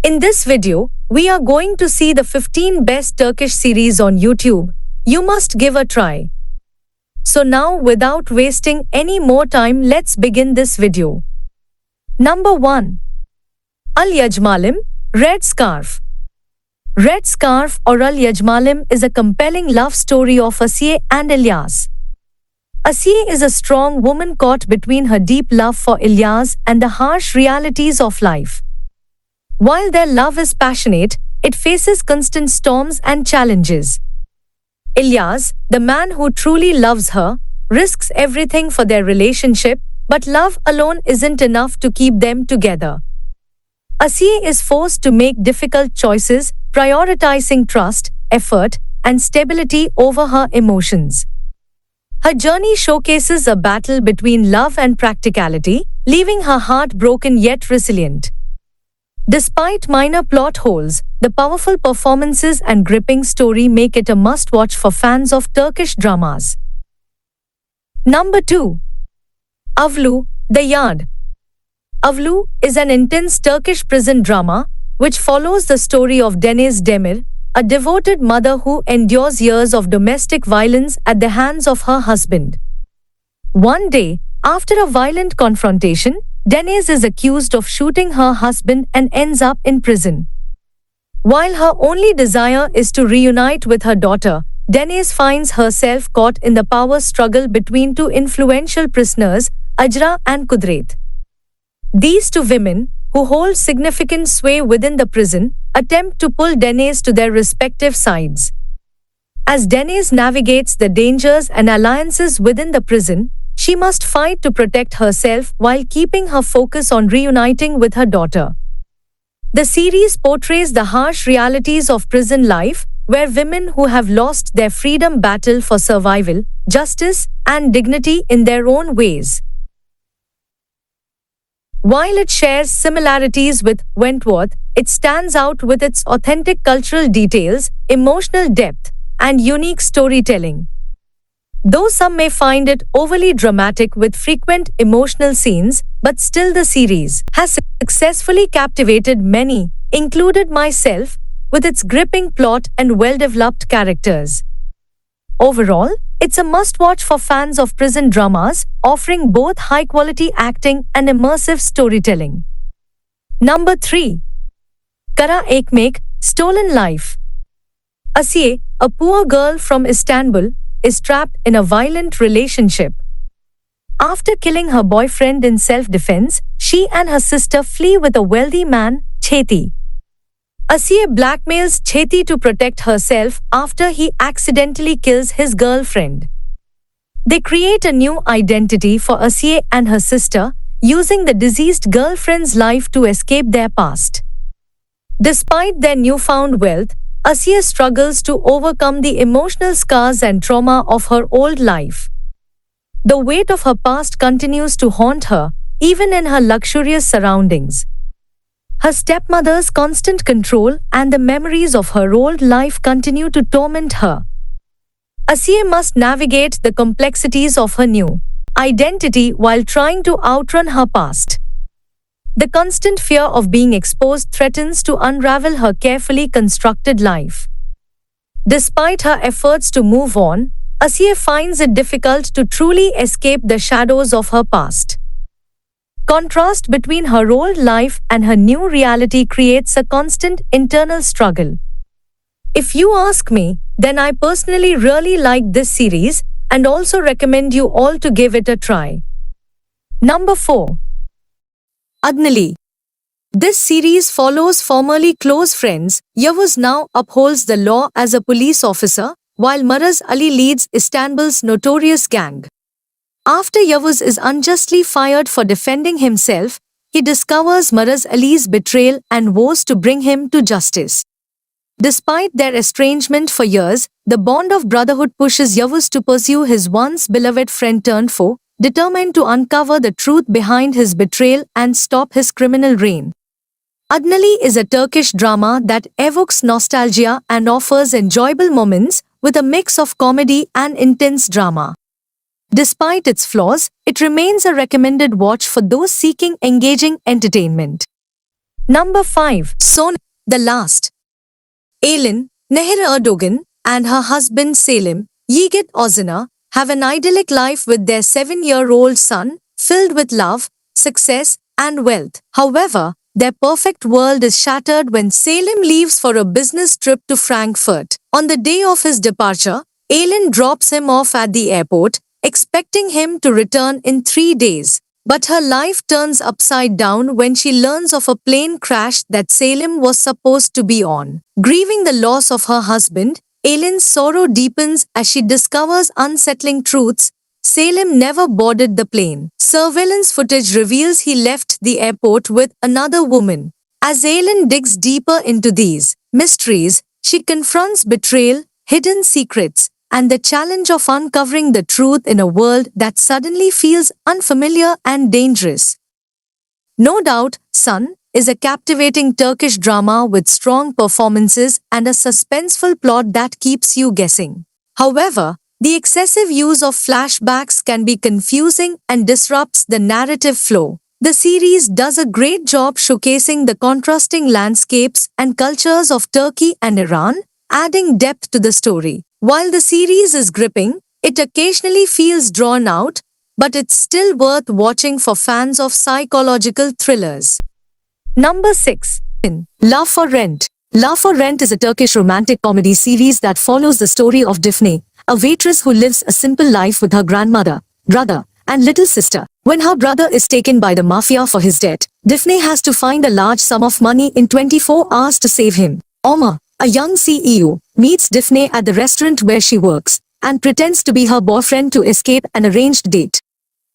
In this video, we are going to see the 15 best Turkish series on YouTube. You must give a try. So now, without wasting any more time, let's begin this video. Number 1. Al Yajmalim, Red Scarf. Red Scarf or Al Yajmalim is a compelling love story of Asiye and Ilyas. Asiye is a strong woman caught between her deep love for Ilyas and the harsh realities of life. While their love is passionate, it faces constant storms and challenges. Ilyas, the man who truly loves her, risks everything for their relationship, but love alone isn't enough to keep them together. Asiye is forced to make difficult choices, prioritizing trust, effort, and stability over her emotions. Her journey showcases a battle between love and practicality, leaving her heart broken yet resilient. Despite minor plot holes, the powerful performances and gripping story make it a must-watch for fans of Turkish dramas. Number 2. Avlu, The Yard. Avlu is an intense Turkish prison drama which follows the story of Deniz Demir, a devoted mother who endures years of domestic violence at the hands of her husband. One day, after a violent confrontation, Deniz is accused of shooting her husband and ends up in prison. While her only desire is to reunite with her daughter, Deniz finds herself caught in the power struggle between two influential prisoners, Ajra and Kudret. These two women, who hold significant sway within the prison, attempt to pull Deniz to their respective sides. As Deniz navigates the dangers and alliances within the prison, she must fight to protect herself while keeping her focus on reuniting with her daughter. The series portrays the harsh realities of prison life, where women who have lost their freedom battle for survival, justice, and dignity in their own ways. While it shares similarities with Wentworth, it stands out with its authentic cultural details, emotional depth, and unique storytelling. Though some may find it overly dramatic with frequent emotional scenes, but still the series has successfully captivated many, included myself, with its gripping plot and well-developed characters. Overall, it's a must-watch for fans of prison dramas, offering both high-quality acting and immersive storytelling. Number 3. Kara Ekmek, Stolen Life. Asiye, a poor girl from Istanbul, is trapped in a violent relationship. After killing her boyfriend in self-defense, she and her sister flee with a wealthy man, Cheti. Asiye blackmails Cheti to protect herself after he accidentally kills his girlfriend. They create a new identity for Asiye and her sister, using the deceased girlfriend's life to escape their past. Despite their newfound wealth, Asiye struggles to overcome the emotional scars and trauma of her old life. The weight of her past continues to haunt her, even in her luxurious surroundings. Her stepmother's constant control and the memories of her old life continue to torment her. Asiye must navigate the complexities of her new identity while trying to outrun her past. The constant fear of being exposed threatens to unravel her carefully constructed life. Despite her efforts to move on, Asiye finds it difficult to truly escape the shadows of her past. Contrast between her old life and her new reality creates a constant internal struggle. If you ask me, then I personally really like this series and also recommend you all to give it a try. Number 4. Adnali. This series follows formerly close friends. Yavuz now upholds the law as a police officer, while Maraz Ali leads Istanbul's notorious gang. After Yavuz is unjustly fired for defending himself, he discovers Maraz Ali's betrayal and vows to bring him to justice. Despite their estrangement for years, the bond of brotherhood pushes Yavuz to pursue his once beloved friend turned foe, determined to uncover the truth behind his betrayal and stop his criminal reign. Adnali is a Turkish drama that evokes nostalgia and offers enjoyable moments with a mix of comedy and intense drama. Despite its flaws, it remains a recommended watch for those seeking engaging entertainment. Number 5. Son, the last. Aylin, Nehir Erdogan, and her husband Selim, Yigit Ozana, have an idyllic life with their 7-year-old son, filled with love, success, and wealth. However, their perfect world is shattered when Selim leaves for a business trip to Frankfurt. On the day of his departure, Aylin drops him off at the airport, expecting him to return in 3 days. But her life turns upside down when she learns of a plane crash that Selim was supposed to be on. Grieving the loss of her husband, Aylin's sorrow deepens as she discovers unsettling truths. Selim never boarded the plane. Surveillance footage reveals he left the airport with another woman. As Aylin digs deeper into these mysteries, she confronts betrayal, hidden secrets, and the challenge of uncovering the truth in a world that suddenly feels unfamiliar and dangerous. No doubt, Sun is a captivating Turkish drama with strong performances and a suspenseful plot that keeps you guessing. However, the excessive use of flashbacks can be confusing and disrupts the narrative flow. The series does a great job showcasing the contrasting landscapes and cultures of Turkey and Iran, adding depth to the story. While the series is gripping, it occasionally feels drawn out, but it's still worth watching for fans of psychological thrillers. Number 6. Love for Rent. Love for Rent is a Turkish romantic comedy series that follows the story of Difne, a waitress who lives a simple life with her grandmother, brother, and little sister. When her brother is taken by the mafia for his debt, Difne has to find a large sum of money in 24 hours to save him. Omar, a young CEO, meets Difne at the restaurant where she works and pretends to be her boyfriend to escape an arranged date.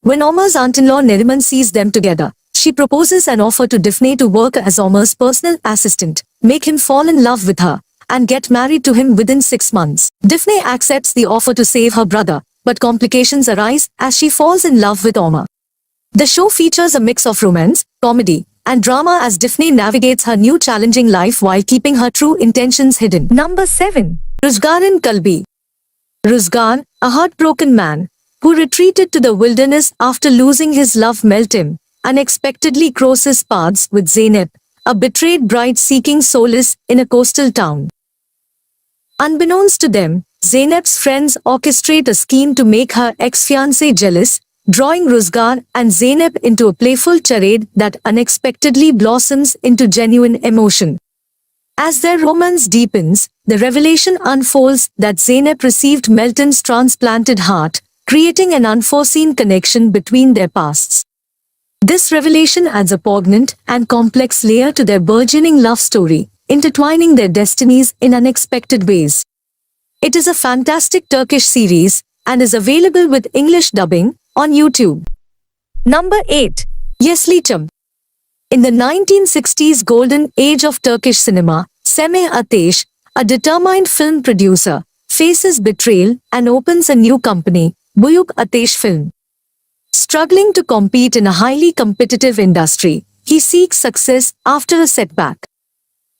When Omar's aunt-in-law Neriman sees them together, she proposes an offer to Difne to work as Omar's personal assistant, make him fall in love with her, and get married to him within 6 months. Difne accepts the offer to save her brother, but complications arise as she falls in love with Omar. The show features a mix of romance, comedy, and drama as Difne navigates her new challenging life while keeping her true intentions hidden. Number 7. Ruzgar in Kalbi. Ruzgar, a heartbroken man, who retreated to the wilderness after losing his love Meltem, unexpectedly crosses paths with Zeynep, a betrayed bride seeking solace in a coastal town. Unbeknownst to them, Zeynep's friends orchestrate a scheme to make her ex-fiancé jealous, drawing Ruzgar and Zeynep into a playful charade that unexpectedly blossoms into genuine emotion. As their romance deepens, the revelation unfolds that Zeynep received Melton's transplanted heart, creating an unforeseen connection between their pasts. This revelation adds a poignant and complex layer to their burgeoning love story, intertwining their destinies in unexpected ways. It is a fantastic Turkish series and is available with English dubbing on YouTube. Number 8. Yeşilçam. In the 1960s golden age of Turkish cinema, Semih Ateş, a determined film producer, faces betrayal and opens a new company, Büyük Ateş Film. Struggling to compete in a highly competitive industry, he seeks success after a setback.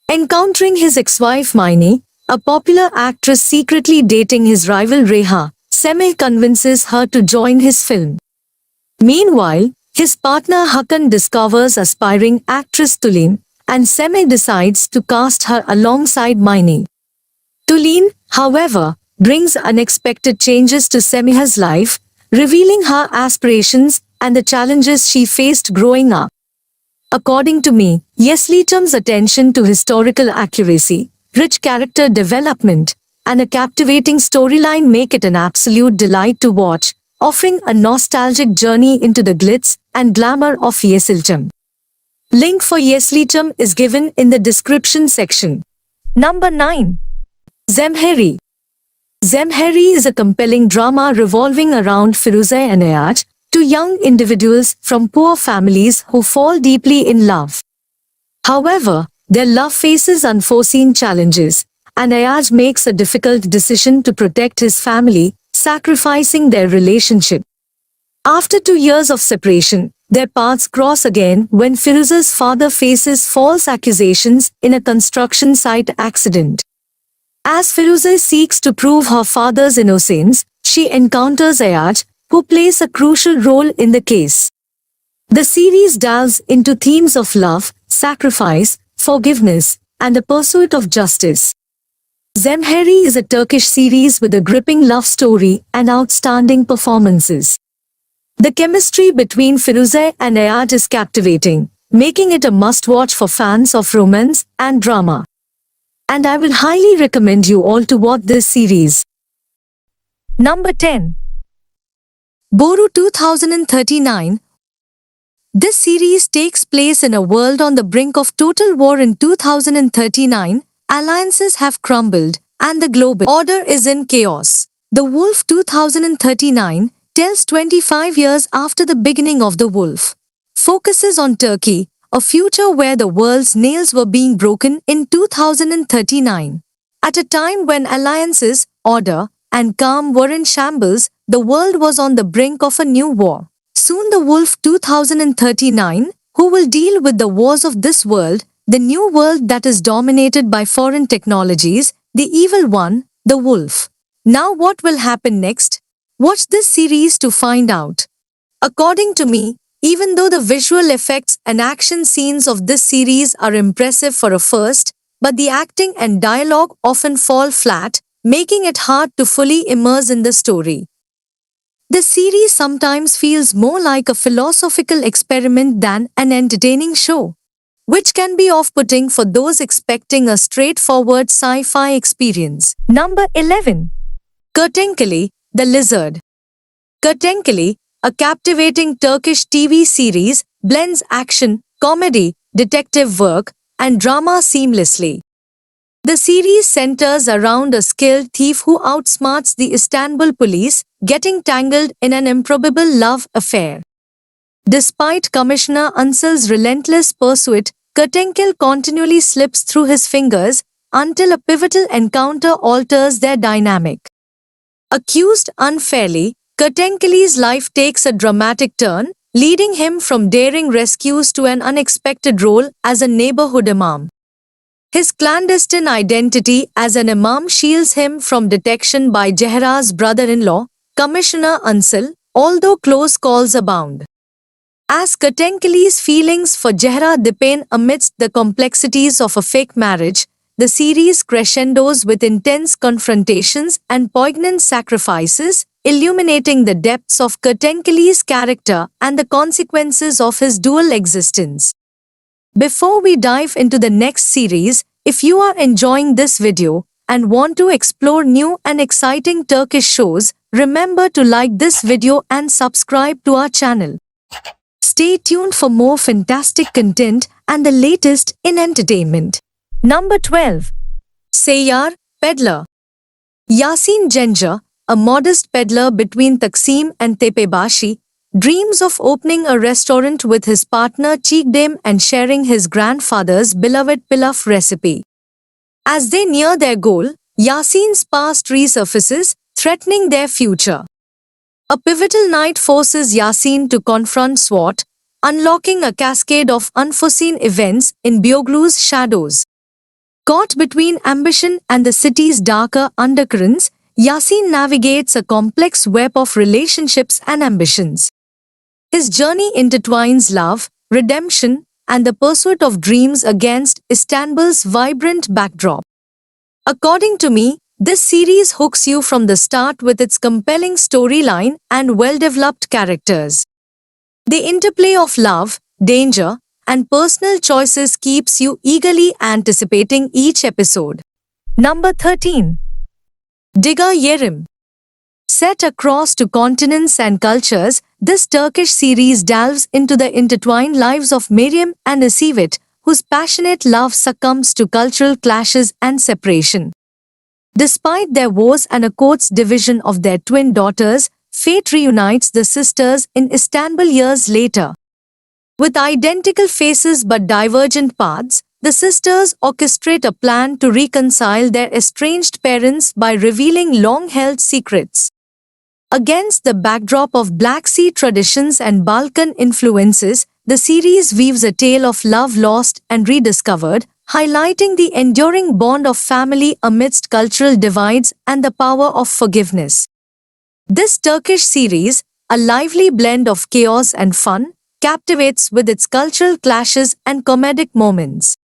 Encountering his ex-wife Mine, a popular actress secretly dating his rival Reha, Semih convinces her to join his film. Meanwhile, his partner Hakan discovers aspiring actress Tulin, and Semih decides to cast her alongside Mine. Tulin, however, brings unexpected changes to Semih's life, revealing her aspirations and the challenges she faced growing up. According to me, Yeşilçam's attention to historical accuracy, rich character development, and a captivating storyline make it an absolute delight to watch, offering a nostalgic journey into the glitz and glamour of Yeşilçam. Link for Yeşilçam is given in the description section. Number 9. Zemheri. Zemheri is a compelling drama revolving around Firuze and Ayaj, two young individuals from poor families who fall deeply in love. However, their love faces unforeseen challenges, and Ayaj makes a difficult decision to protect his family, sacrificing their relationship. After 2 years of separation, their paths cross again when Firuze's father faces false accusations in a construction site accident. As Firuze seeks to prove her father's innocence, she encounters Ayaj, who plays a crucial role in the case. The series delves into themes of love, sacrifice, forgiveness, and the pursuit of justice. Zemheri is a Turkish series with a gripping love story and outstanding performances. The chemistry between Firuze and Ayad is captivating, making it a must-watch for fans of romance and drama. And I will highly recommend you all to watch this series. Number 10. Boru 2039. This series takes place in a world on the brink of total war in 2039. Alliances have crumbled, and the global order is in chaos. The Wolf 2039 tells 25 years after the beginning of the Wolf. Focuses on Turkey, a future where the world's nails were being broken in 2039. At a time when alliances, order, and calm were in shambles, the world was on the brink of a new war. Soon the Wolf 2039, who will deal with the wars of this world, the new world that is dominated by foreign technologies, the evil one, the Wolf. Now what will happen next? Watch this series to find out. According to me, even though the visual effects and action scenes of this series are impressive for a first, but the acting and dialogue often fall flat, making it hard to fully immerse in the story. The series sometimes feels more like a philosophical experiment than an entertaining show, which can be off-putting for those expecting a straightforward sci-fi experience. Number 11. Kertenkele, the Lizard. Kertenkele, a captivating Turkish TV series, blends action, comedy, detective work, and drama seamlessly. The series centers around a skilled thief who outsmarts the Istanbul police, getting tangled in an improbable love affair. Despite Commissioner Ansel's relentless pursuit, Kertenkele continually slips through his fingers until a pivotal encounter alters their dynamic. Accused unfairly, Kertenkele's life takes a dramatic turn, leading him from daring rescues to an unexpected role as a neighborhood imam. His clandestine identity as an imam shields him from detection by Zehra's brother-in-law, Commissioner Ansel, although close calls abound. As Kertenkele's feelings for Zehra deepen amidst the complexities of a fake marriage, the series crescendos with intense confrontations and poignant sacrifices, illuminating the depths of Kertenkele's character and the consequences of his dual existence. Before we dive into the next series, if you are enjoying this video and want to explore new and exciting Turkish shows, remember to like this video and subscribe to our channel. Stay tuned for more fantastic content and the latest in entertainment. Number 12. Seyyar, Peddler. Yasin Gencer, a modest peddler between Taksim and Tepebashi, dreams of opening a restaurant with his partner Cheekdem and sharing his grandfather's beloved pilaf recipe. As they near their goal, Yasin's past resurfaces, threatening their future. A pivotal night forces Yasin to confront SWAT, unlocking a cascade of unforeseen events in Beyoğlu's shadows. Caught between ambition and the city's darker undercurrents, Yasin navigates a complex web of relationships and ambitions. His journey intertwines love, redemption, and the pursuit of dreams against Istanbul's vibrant backdrop. According to me, this series hooks you from the start with its compelling storyline and well-developed characters. The interplay of love, danger, and personal choices keeps you eagerly anticipating each episode. Number 13. Diga Yerim. Set across two continents and cultures, this Turkish series delves into the intertwined lives of Meryem and Ecevit, whose passionate love succumbs to cultural clashes and separation. Despite their wars and a court's division of their twin daughters, fate reunites the sisters in Istanbul years later. With identical faces but divergent paths, the sisters orchestrate a plan to reconcile their estranged parents by revealing long-held secrets. Against the backdrop of Black Sea traditions and Balkan influences, the series weaves a tale of love lost and rediscovered, highlighting the enduring bond of family amidst cultural divides and the power of forgiveness. This Turkish series, a lively blend of chaos and fun, captivates with its cultural clashes and comedic moments.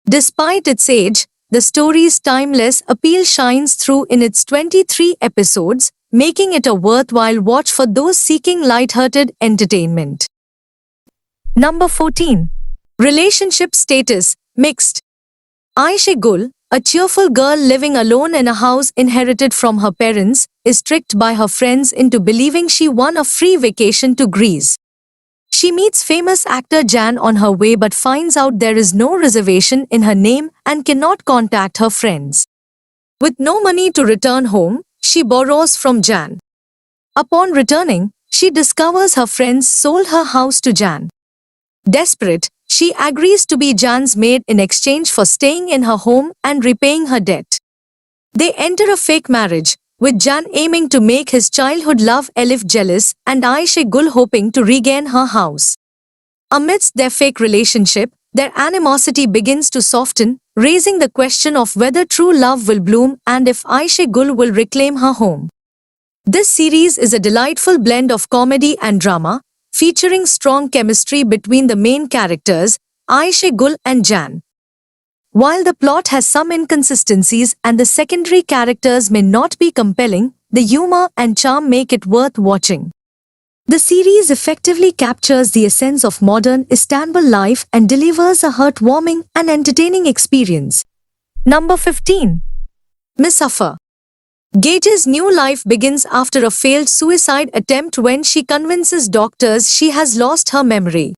Despite its age, the story's timeless appeal shines through in its 23 episodes, making it a worthwhile watch for those seeking light-hearted entertainment. Number 14. Relationship status mixed. Aisha Gul, a cheerful girl living alone in a house inherited from her parents, is tricked by her friends into believing she won a free vacation to Greece. She meets famous actor Jan on her way but finds out there is no reservation in her name and cannot contact her friends. With no money to return home, she borrows from Jan. Upon returning, she discovers her friends sold her house to Jan. Desperate, she agrees to be Jan's maid in exchange for staying in her home and repaying her debt. They enter a fake marriage, with Jan aiming to make his childhood love Elif jealous and Aisha Gul hoping to regain her house. Amidst their fake relationship, their animosity begins to soften, raising the question of whether true love will bloom and if Aisha Gul will reclaim her home. This series is a delightful blend of comedy and drama, featuring strong chemistry between the main characters, Aisha Gul and Jan. While the plot has some inconsistencies and the secondary characters may not be compelling, the humor and charm make it worth watching. The series effectively captures the essence of modern Istanbul life and delivers a heartwarming and entertaining experience. Number 15. Misafar. Gage's new life begins after a failed suicide attempt when she convinces doctors she has lost her memory.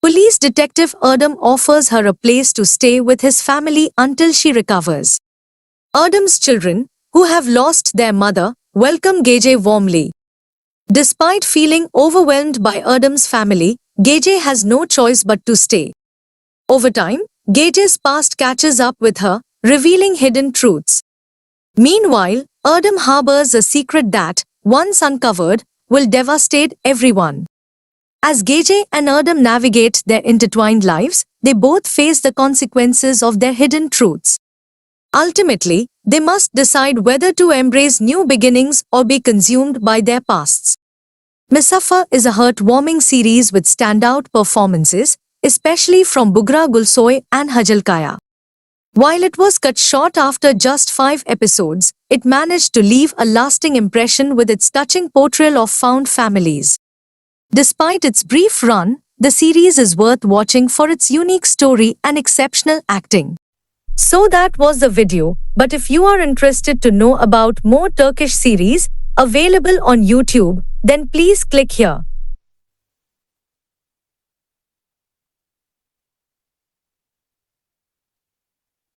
Police detective Erdem offers her a place to stay with his family until she recovers. Erdem's children, who have lost their mother, welcome Gage warmly. Despite feeling overwhelmed by Erdem's family, Gage has no choice but to stay. Over time, Gage's past catches up with her, revealing hidden truths. Meanwhile, Erdem harbors a secret that, once uncovered, will devastate everyone. As Gage and Erdem navigate their intertwined lives, they both face the consequences of their hidden truths. Ultimately, they must decide whether to embrace new beginnings or be consumed by their pasts. Misafar is a heartwarming series with standout performances, especially from Bughra Gulsoy and Hajalkaya. While it was cut short after just 5 episodes, it managed to leave a lasting impression with its touching portrayal of found families. Despite its brief run, the series is worth watching for its unique story and exceptional acting. So that was the video, but if you are interested to know about more Turkish series available on YouTube, then please click here.